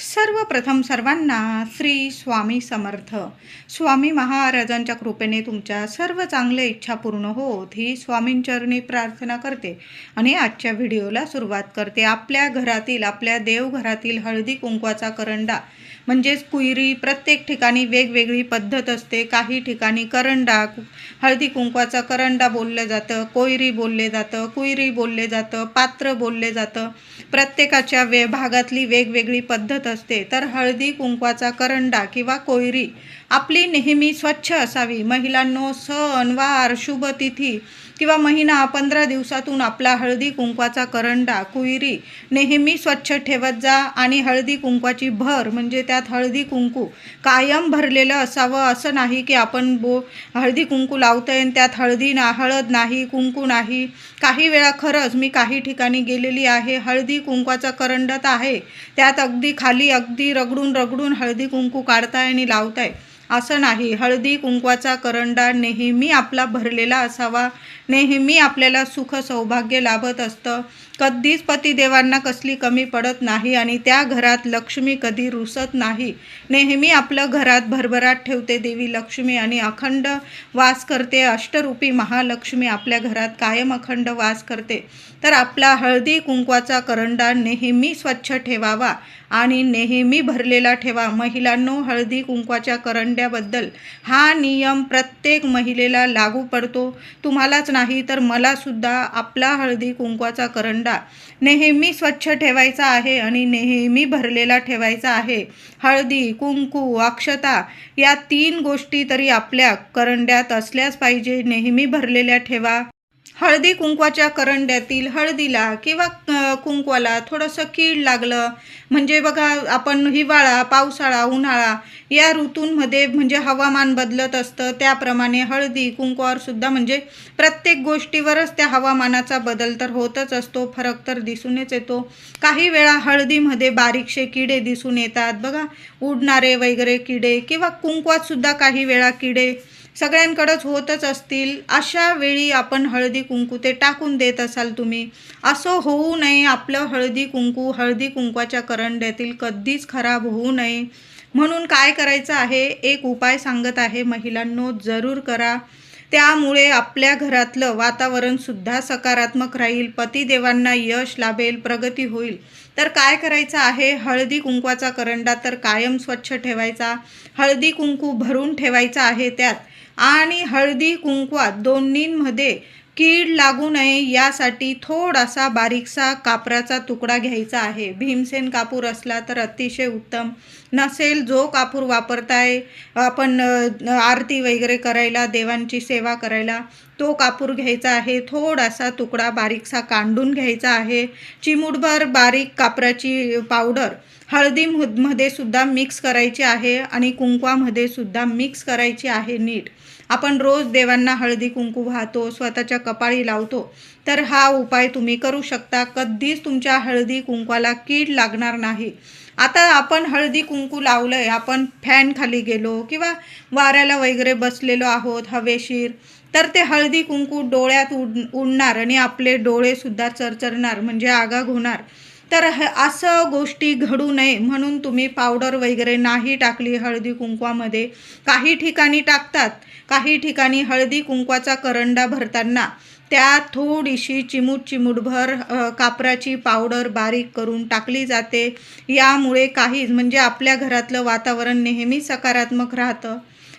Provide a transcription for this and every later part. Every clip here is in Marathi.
सर्वप्रथम सर्वांना श्री स्वामी समर्थ. स्वामी महाराजांच्या कृपेने तुमच्या सर्व चांगल्या इच्छा पूर्ण होत ही स्वामींचरणी प्रार्थना करते आणि आजच्या व्हिडिओला सुरुवात करते. आपल्या घरातील, आपल्या देवघरातील हळदी कुंकवाचा करंडा म्हणजेच कुयरी, प्रत्येक ठिकाणी वेगवेगळी पद्धत असते. काही ठिकाणी करंडा, हळदी कुंकवाचा करंडा बोललं जातं, कोयरी बोलले जातं, कुयरी बोलले जातं, पात्र बोलले जातं. प्रत्येकाच्या भागातली वेगवेगळी पद्धत असते. तर हळदी कुंकवाचा करंडा किंवा कोयरी आपली नेहमी स्वच्छ असावी. महिलांनो, सण वार शुभ तिथी किंवा महिना 15 दिवसातून आपला हळदी कुंकवाचा करंडा, कुयरी नेहमी स्वच्छ ठेवत जा. आणि हळदी कुंकवाची भर म्हणजे त्यात हळदी कुंकू कायम भरलेलं असावं. असं नाही की आपण हळदी कुंकू लावतोय आणि त्यात हळद नाही, कुंकू नाही. काही वेळा खरंच मी काही ठिकाणी गेलेली आहे, हळदी कुंकवाचा करंडा तर आहे, त्यात अगदी खाली अगदी रगडून हळदी कुंकू काढताय आणि लावताय. असं नाही. हळदी कुंकवाचा करंडा नेहमी आपला भरलेला असावा. नेहमी आपल्याला सुख सौभाग्य लाभत असतं. कधीच पतिदेवांना कसली कमी पडत नाही आणि त्या घरात लक्ष्मी कधी रुसत नाही. नेहमी आपलं घरात भरभराट ठेवते देवी लक्ष्मी आणि अखंड वास करते. अष्टरूपी महालक्ष्मी आपल्या घरात कायम अखंड वास करते. तर आपला हळदी कुंकवाचा करंडा नेहमी स्वच्छ ठेवावा आणि नेहमी भरलेला ठेवा. महिलांनो, हळदी कुंकवाच्या करंड्याबद्दल हा नियम प्रत्येक महिलेला लागू पडतो. तुम्हालाच नाही तर मला सुद्धा आपला हळदी कुंकवाचा करंडा नेहमी स्वच्छ ठेवायचा आहे आणि नेहमी भरलेला ठेवायचा आहे. हळदी, कुंकू, अक्षता या 3 गोष्टी तरी आपल्या करंड्यात असल्याच पाहिजे. नेहमी भरलेल्या ठेवा. हळदी कुंकवाच्या करंड्यातील हळदीला किंवा कुंकवाला थोडंसं कीड लागलं म्हणजे बघा, आपण हिवाळा, पावसाळा, उन्हाळा या ऋतूंमध्ये म्हणजे हवामान बदलत असतं, त्याप्रमाणे हळदी कुंकवावर सुद्धा म्हणजे प्रत्येक गोष्टीवरच त्या हवामानाचा बदल तर होतच असतो, फरक तर दिसूनच येतो. काही वेळा हळदीमध्ये बारीकशे किडे दिसून येतात बघा, उडणारे वगैरे किडे, किंवा कुंकवात सुद्धा काही वेळा किडे सगळ्यांकडेच होतच असतील. अशा वेळी आपण हळदी कुंकू ते टाकून देत असाल तुम्ही. असं होऊ नये. आपलं हळदी कुंकवाच्या करंड्यातील कधीच खराब होऊ नये म्हणून काय करायचं आहे, एक उपाय सांगत आहे महिलांनो, जरूर करा. त्यामुळे आपल्या घरातलं वातावरणसुद्धा सकारात्मक राहील, पतिदेवांना यश लाभेल, प्रगती होईल. तर काय करायचं आहे, हळदी कुंकवाचा करंडा तर कायम स्वच्छ ठेवायचा, हळदी कुंकू भरून ठेवायचा आहे त्यात. आणि हळदी कुंकवात दोन्हींमध्ये कीड लागू नये यासाठी थोडासा बारीकसा कापराचा तुकडा घ्यायचा आहे. भीमसेन कापूर असला तर अतिशय उत्तम. नसेल, जो कापूर वापरताय आपण आरती वगैरे करायला, देवांची सेवा करायला, तो कापूर घ्यायचा आहे. थोडासा तुकडा बारीकसा कांडून घ्यायचा आहे. चिमूटभर बारीक कापराची पावडर हळदीमध्ये सुद्धा मिक्स करायची आहे आणि कुंकवामध्ये सुद्धा मिक्स करायची आहे नीट. आपण रोज देवांना हळदी कुंकू वाहतो, स्वतःच्या कपाळी लावतो, तर हा उपाय तुम्ही करू शकता. कधीच तुमच्या हळदी कुंकवाला कीड लागणार नाही. आता आपण हळदी कुंकू लावलंय, आपण फॅन खाली गेलो किंवा वाऱ्याला वगैरे बसलेलो आहोत हवेशीर, तर ते हळदी कुंकू डोळ्यात उडणार आणि आपले डोळेसुद्धा चरचरणार म्हणजे आगाग होणार. तर असं गोष्टी घडू नये म्हणून तुम्ही पावडर वगैरे नाही टाकली हळदी कुंकवामध्ये. काही ठिकाणी टाकतात, काही ठिकाणी हळदी कुंकवाचा करंडा भरताना त्यात थोडीशी चिमूटभर कापराची पावडर बारीक करून टाकली जाते. यामुळे काहीच म्हणजे आपल्या घरातलं वातावरण नेहमी सकारात्मक राहतं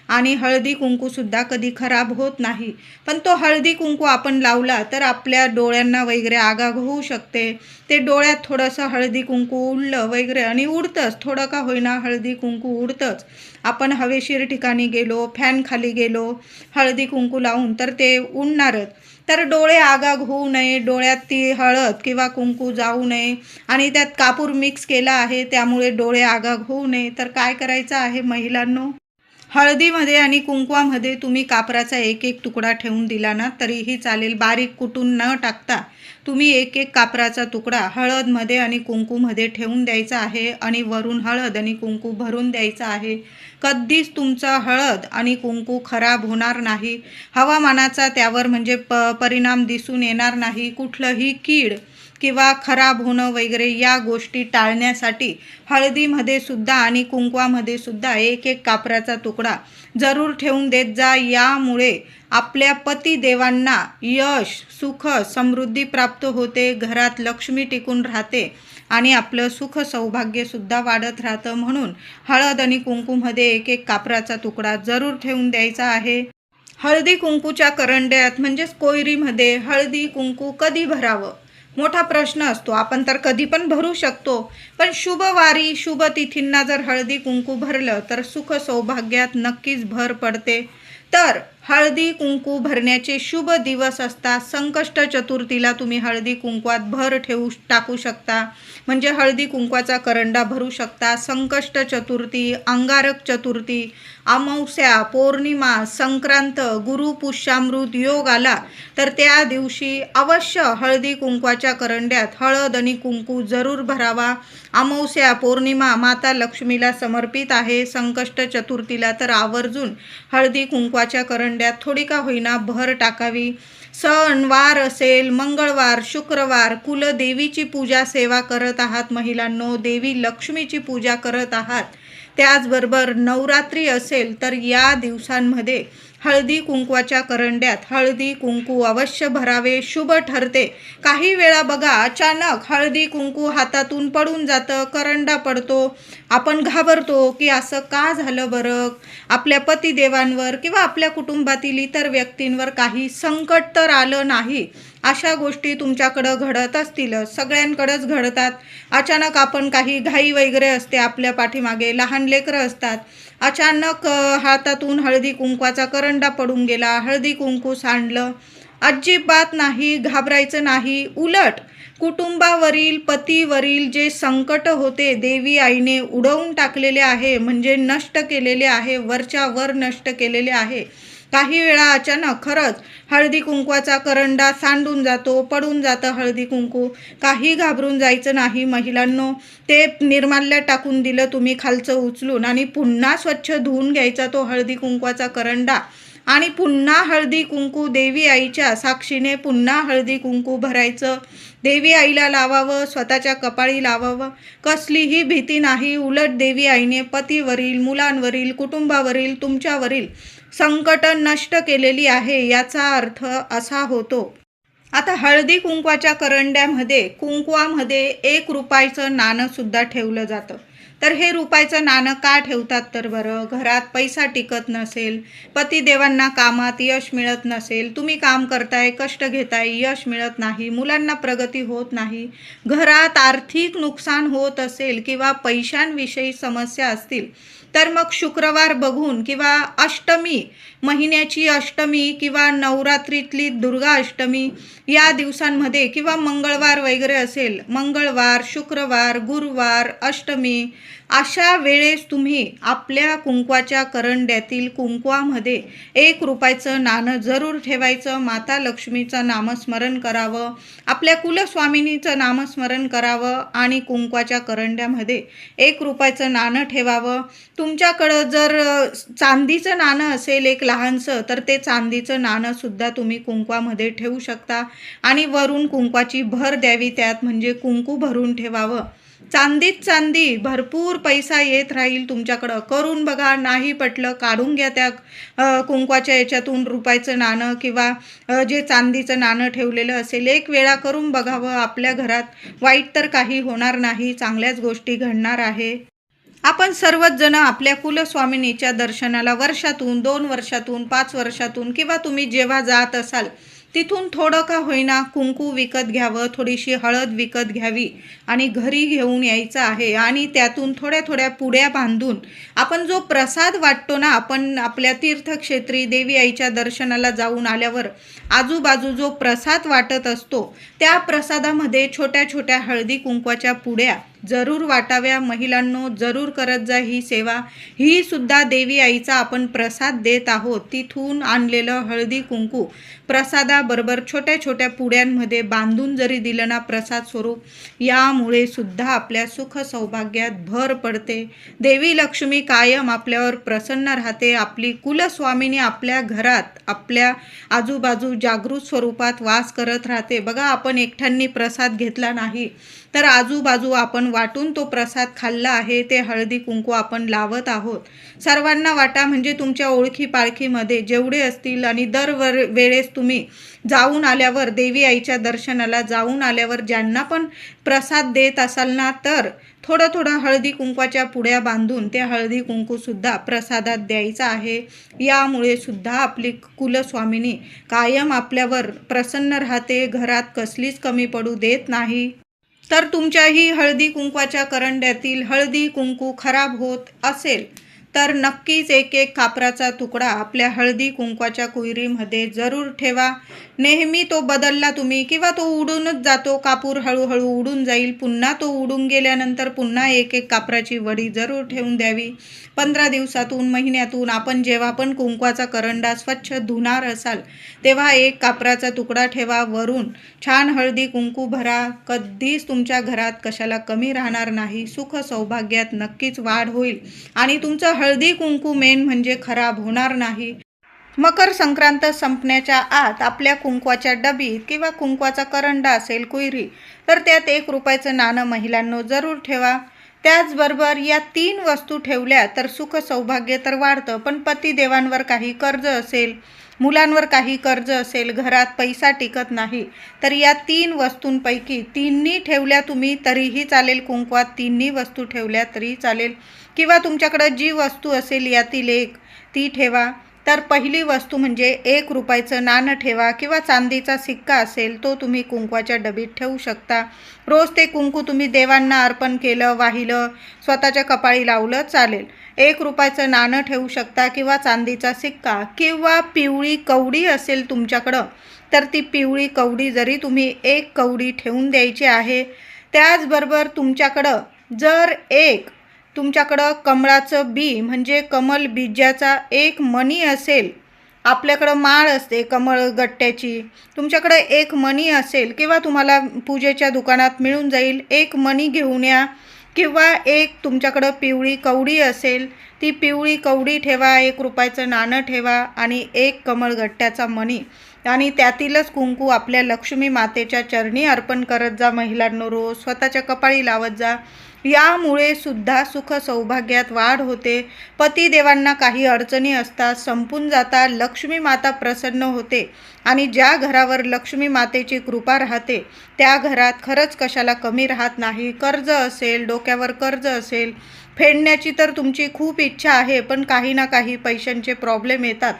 आणि हळदी कुंकूसुद्धा कधी खराब होत नाही. पण तो हळदी कुंकू आपण लावला तर आपल्या डोळ्यांना वगैरे आगाग होऊ शकते. ते डोळ्यात थोडंसं हळदी कुंकू उडलं वगैरे, आणि उडतंच, थोडं का होईना हळदी कुंकू उडतंच. आपण हवेशीर ठिकाणी गेलो, फॅन खाली गेलो हळदी कुंकू लावून, तर ते उडणारच. तर डोळे आगाग होऊ नये, डोळ्यात ती हळद किंवा कुंकू जाऊ नये आणि त्यात कापूर मिक्स केला आहे त्यामुळे डोळे आगाग होऊ नये. तर काय करायचं आहे महिलांनो, हळदीमध्ये आणि कुंकवामध्ये तुम्ही कापराचा एक एक तुकडा ठेवून दिला ना तरीही चालेल. बारीक कुटून न टाकता तुम्ही एक एक कापराचा तुकडा हळदमध्ये आणि कुंकूमध्ये ठेवून द्यायचा आहे आणि वरून हळद आणि कुंकू भरून द्यायचा आहे. कधीच तुमचा हळद आणि कुंकू खराब होणार नाही. हवामानाचा त्यावर म्हणजे परिणाम दिसून येणार नाही. कुठलंही कीड किंवा खराब होणं वगैरे या गोष्टी टाळण्यासाठी हळदीमध्ये सुद्धा आणि कुंकवामध्ये सुद्धा एक एक कापराचा तुकडा जरूर ठेवून देत जा. यामुळे आपल्या पतिदेवांना यश, सुख, समृद्धी प्राप्त होते, घरात लक्ष्मी टिकून राहते आणि आपलं सुख सौभाग्यसुद्धा वाढत राहतं. म्हणून हळद आणि कुंकूमध्ये एक एक कापराचा तुकडा जरूर ठेवून द्यायचा आहे. हळदी कुंकूच्या करंड्यात म्हणजेच कोयरीमध्ये हळदी कुंकू कधी भरावं मोठा प्रश्न असतो. आपण तर कधी पण भरू शकतो, पण शुभवारी शुभ तिथींना जर हळदी कुंकू भरलं तर सुख सौभाग्यात नक्कीच भर पडते. तर हळदी कुंकू भरण्याचे शुभ दिवस असतात. संकष्ट चतुर्थीला तुम्ही हळदी कुंकवात भर टाकू शकता, म्हणजे हळदी कुंकवाचा करंडा भरू शकता. संकष्ट चतुर्थी, अंगारक चतुर्थी, अमावस्या, पौर्णिमा, संक्रांत, गुरुपुष्यामृत योग आला तर त्या दिवशी अवश्य हळदी कुंकवाच्या करंड्यात हळद आणि कुंकू जरूर भरावा. अमावस्या, पौर्णिमा माता लक्ष्मीला समर्पित आहे. संकष्ट चतुर्थीला तर आवर्जून हळदी कुंकवाच्या करंड्यात थोडी का होईना भर टाकावी. सणवार असेल, मंगळवार, शुक्रवार, कुलदेवीची पूजा सेवा करत आहात महिलांनो, देवी लक्ष्मीची पूजा करत आहात, त्याचबरोबर नवरात्री असेल तर या दिवसांमध्ये हळदी कुंकवाच्या करंड्यात हळदी कुंकू अवश्य भरावे, शुभ ठरते. काही वेळा बघा अचानक हळदी कुंकू हातातून पडून जातं, करंडा पडतो, आपण घाबरतो की असं का झालं बरं. आपल्या पतिदेवांवर किंवा आपल्या कुटुंबातील इतर व्यक्तींवर काही संकट तर आलं नाही. अशा गोष्टी तुमच्याकडं घडत असतील, सगळ्यांकडेच घडतात. अचानक आपण काही घाई वगैरे असते, आपल्या पाठीमागे लहान लेकरं असतात, अचानक हातातून हळदी कुंकवाचा करंडा पडून गेला, हळदी कुंकू सांडलं, अजिबात नाही, घाबरायचं नाही. उलट कुटुंबावरील, पतीवरील जे संकट होते देवी आईने उडवून टाकलेले आहे, म्हणजे नष्ट केलेले आहे, वरच्या वर नष्ट केलेले आहे. काही वेळा अचानक खरंच हळदी कुंकवाचा करंडा सांडून जातो, पडून जातं हळदी कुंकू. काही घाबरून जायचं नाही महिलांनो. ते निर्माल्यात टाकून दिलं तुम्ही खालचं उचलून आणि पुन्हा स्वच्छ धुवून घ्यायचा तो हळदी कुंकवाचा करंडा आणि पुन्हा हळदी कुंकू देवी आईच्या साक्षीने पुन्हा हळदी कुंकू भरायचं. देवी आईला लावावं, स्वतःच्या कपाळी लावावं. कसलीही भीती नाही. उलट देवी आईने पतीवरील, मुलांवरील, कुटुंबावरील, तुमच्यावरील संकट नष्ट केलेली आहे, याचा अर्थ असा होतो. आता हळदी कुंकवाच्या करंड्यामध्ये कुंकवामध्ये 1 रुपयाचं नाणं सुद्धा ठेवलं जातं. तर हे रुपयाचं नाणं का ठेवतात तर बरं, घरात पैसा टिकत नसेल, पतिदेवांना कामात यश मिळत नसेल, तुम्ही काम करताय, कष्ट घेताय, यश मिळत नाही, मुलांना प्रगती होत नाही, घरात आर्थिक नुकसान होत असेल किंवा पैशांविषयी समस्या असतील, तर मग शुक्रवार बघून किंवा अष्टमी, महिन्याची अष्टमी किंवा नवरात्रीतली दुर्गा अष्टमी या दिवसांमध्ये किंवा मंगळवार वगैरे असेल, मंगळवार, शुक्रवार, गुरुवार, अष्टमी अशा वेळेस तुम्ही आपल्या कुंकवाच्या करंड्यातील कुंकवामध्ये 1 रुपयाचं नाणं जरूर ठेवायचं. माता लक्ष्मीचं नामस्मरण करावं, आपल्या कुलस्वामिनीचं नामस्मरण करावं आणि कुंकवाच्या करंड्यामध्ये 1 रुपयाचं नाणं ठेवावं. तुमच्याकडं जर चांदीचं नाणं असेल एक लहानसं, तर ते चांदीचं नाणं सुद्धा तुम्ही कुंकवामध्ये ठेवू शकता आणि वरून कुंकवाची भर द्यावी त्यात, म्हणजे कुंकू भरून ठेवावं. चांदीत चांदी, भरपूर पैसा येत राहील तुमच्याकडं. करून बघा, नाही पटलं काढून घ्या त्या कुंकवाच्या याच्यातून रुपयाचं नाणं किंवा जे चांदीचं नाणं ठेवलेलं असेल. 1 वेळा करून बघावं. आपल्या घरात वाईट तर काही होणार नाही, चांगल्याच गोष्टी घडणार आहे. आपण सर्वच जण आपल्या कुलस्वामिनीच्या दर्शनाला वर्षातून, 2 वर्षातून, 5 वर्षातून किंवा तुम्ही जेव्हा जात असाल तिथून थोडं का होईना कुंकू विकत घ्यावं, थोडीशी हळद विकत घ्यावी आणि घरी घेऊन यायचं आहे आणि त्यातून थोड्या थोड्या पुड्या बांधून आपण जो प्रसाद वाटतो ना, आपण आपल्या तीर्थक्षेत्री देवी आईच्या दर्शनाला जाऊन आल्यावर आजूबाजू जो प्रसाद वाटत असतो, त्या प्रसादामध्ये छोट्या छोट्या हळदी कुंकवाच्या पुड्या जरूर वाटाव्या महिलांनो, जरूर करत जा ही सेवा। ही सुद्धा देवी आईचा आपण प्रसाद देत आहोत। तिथून आणलेलं हळदी कुंकू प्रसादाबरोबर छोट्या छोट्या पुड्यांमध्ये बांधून जरी दिलं ना प्रसाद स्वरूप, यामुळे सुद्धा आपल्या सुख सौभाग्यात भर पडते। देवी लक्ष्मी कायम आपल्यावर प्रसन्न राहते। आपली कुलस्वामिनी आपल्या घरात, आपल्या आजूबाजू जागृत स्वरूपात वास करत राहते। बघा, आपण एकट्यांनी प्रसाद घेतला नाही तर आजूबाजू आपण वाटून तो प्रसाद खाल्ला आहे। ते हळदी कुंकू आपण लावत आहोत। सर्वांना वाटा, म्हणजे तुमच्या ओळखी पाळखीमध्ये जेवढे असतील, आणि वेळेस तुम्ही जाऊन आल्यावर, देवी आईच्या दर्शनाला जाऊन आल्यावर ज्यांना पण प्रसाद देत असाल ना, तर थोडं थोडं हळदी कुंकवाच्या पुड्या बांधून ते हळदी कुंकू सुद्धा प्रसादात द्यायचा आहे। यामुळे सुद्धा आपली कुलस्वामिनी कायम आपल्यावर प्रसन्न राहते, घरात कसलीच कमी पडू देत नाही। तर तुमच्याही हळदी कुंकवाच्या करंड्यातील हळदी कुंकू खराब होत असेल तर नक्कीच एक एक कापराचा तुकडा आपल्या हळदी कुंकवाच्या कुयरीमध्ये जरूर ठेवा। नेहमी तो बदलला तुम्ही, किंवा तो उडूनच जातो, कापूर हळूहळू उडून जाईल, पुन्हा तो उडून गेल्यानंतर पुन्हा एक एक कापराची वडी जरूर ठेवून द्यावी। 15 दिवसातून, महिन्यातून आपण जेव्हा पण कुंकवाचा करंडा स्वच्छ धुणार असाल तेव्हा एक कापराचा तुकडा ठेवा, वरून छान हळदी कुंकू भरा। कधीच तुमच्या घरात कशाला कमी राहणार नाही, सुख सौभाग्यात नक्कीच वाढ होईल आणि तुमचं हळदी कुंकू मेन म्हणजे खराब होणार नाही। मकर संक्रांत संपण्याच्या आत आपल्या कुंकवाच्या डबीत किंवा कुंकवाचा करंडा असेल, कुयरी, तर त्यात 1 रुपयाचं नाणं महिलांनो जरूर ठेवा। त्याचबरोबर या 3 वस्तू ठेवल्या तर सुख सौभाग्य तर वाढतं, पण पतिदेवांवर काही कर्ज असेल, मुलांवर काही कर्ज असेल, घरात पैसा टिकत नाही, तर या 3 वस्तूंपैकी 3नी ठेवल्या तुम्ही तरीही चालेल। कुंकवात 3नी वस्तू ठेवल्या तरी चालेल, किंवा तुमच्याकडं जी वस्तू असेल यातील एक ती ठेवा। तर पहिली वस्तू म्हणजे 1 रुपयाचं नाणं ठेवा, किंवा चांदीचा सिक्का असेल तो तुम्ही कुंकवाच्या डबीत ठेवू शकता। रोज ते कुंकू तुम्ही देवांना अर्पण केलं, वाहिलं, स्वतःच्या कपाळी लावलं चालेल। 1 रुपयाचं नाणं ठेवू शकता, किंवा चांदीचा सिक्का, किंवा पिवळी कवडी असेल तुमच्याकडं तर ती पिवळी कवडी जरी तुम्ही 1 कवडी ठेवून द्यायची आहे। त्याचबरोबर तुमच्याकडं कमळाचं बी म्हणजे कमल बीजाचा 1 मणी असेल, आपल्याकडं माळ असते कमळ गट्ट्याची, तुमच्याकडे 1 मणी असेल, किंवा तुम्हाला पूजेच्या दुकानात मिळून जाईल, 1 मणी घेऊन या। किंवा एक तुमच्याकडं पिवळी कवडी असेल, ती पिवळी कवडी ठेवा, 1 रुपयाचं नाणं ठेवा आणि 1 कमळगट्ट्याचा मणी, आणि त्यातीलच कुंकू आपल्या लक्ष्मी मातेच्या चरणी अर्पण करत जा महिलांनो। रोज स्वतःच्या कपाळी लावत जा। यामुळे सुद्धा सुख सौभाग्यात वाढ होते। पतिदेवांना काही अडचणी असतात, संपून जातात, लक्ष्मी माता प्रसन्न होते, आणि ज्या घरावर लक्ष्मी मातेची कृपा राहते त्या घरात खरंच कशाला कमी राहत नाही। कर्ज असेल, डोक्यावर कर्ज असेल, फेडण्याची तर तुमची खूप इच्छा आहे, पण काही ना काही पैशांचे प्रॉब्लेम येतात,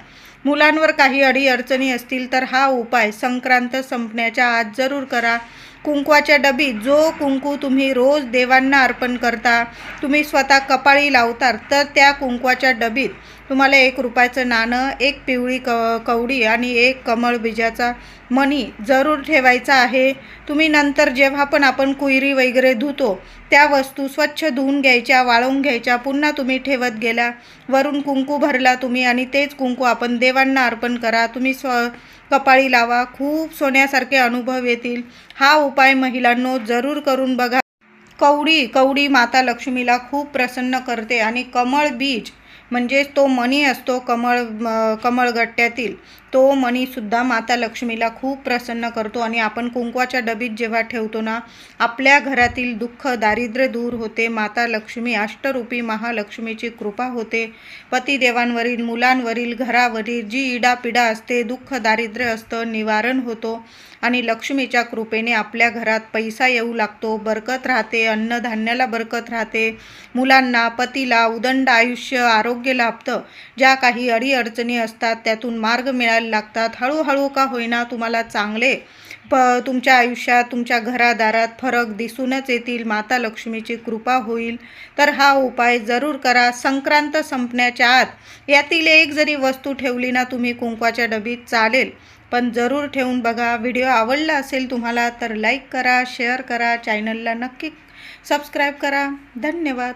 मुलांवर काही अडीअडचणी असतील, तर हा उपाय संक्रांत संपण्याच्या आत जरूर करा। कुंकवाच्या डबीत जो कुंकू तुम्ही रोज देवांना अर्पण करता, तुम्ही स्वतः कपाळी लावता, तर त्या कुंकवाच्या डबीत तुम्हाला 1 रुपयाचं नाणं, 1 पिवळी कवडी आणि 1 कमळ बीजाचा मणी जरूर ठेवायचा आहे। तुम्ही नंतर जेव्हा पण आपण कुयरी वगैरे धुतो त्या वस्तू स्वच्छ धुवून घ्यायच्या, वाळवून घ्यायच्या, पुन्हा तुम्ही ठेवत गेला, वरून कुंकू भरला तुम्ही, आणि तेच कुंकू आपण देवांना अर्पण करा, तुम्ही कपाळी लावा, खूप सोन्यासारखे अनुभव येतील। हा उपाय महिलांनो जरूर करून बघा। कवडी माता लक्ष्मीला खूप प्रसन्न करते, आणि कमळ बीज म्हणजे तो मणी असतो कमळगट्ट्यातील, तो मणीसुद्धा माता लक्ष्मीला खूप प्रसन्न करतो, आणि आपण कुंकवाच्या डबीत जेव्हा ठेवतो ना, आपल्या घरातील दुःख दारिद्र्य दूर होते। माता लक्ष्मी अष्टरूपी महालक्ष्मीची कृपा होते, पतिदेवांवरील, मुलांवरील, घरावरील जी इडापिडा असते, दुःख दारिद्र्य असतं, निवारण होतो, आणि लक्ष्मीच्या कृपेने आपल्या घरात पैसा येऊ लागतो, बरकत राहते, अन्नधान्याला बरकत राहते, मुलांना, पतीला उदंड आयुष्य, आरोग्य लाभतं। ज्या काही अडीअडचणी असतात त्यातून मार्ग मिळायला लागतात। हळूहळू का होईना तुम्हाला चांगले तुमच्या आयुष्यात, तुमच्या घरादारात फरक दिसूनच येतील, माता लक्ष्मीची कृपा होईल। तर हा उपाय जरूर करा। संक्रांत संपण्याच्या आत यातील एक जरी वस्तू ठेवली ना तुम्ही कुंकवाच्या डबीत चालेल, पण जरूर ठेवून बघा। व्हिडिओ आवडला असेल तुम्हाला तर लाईक करा, शेअर करा, चॅनलला नक्की सबस्क्राईब करा. धन्यवाद.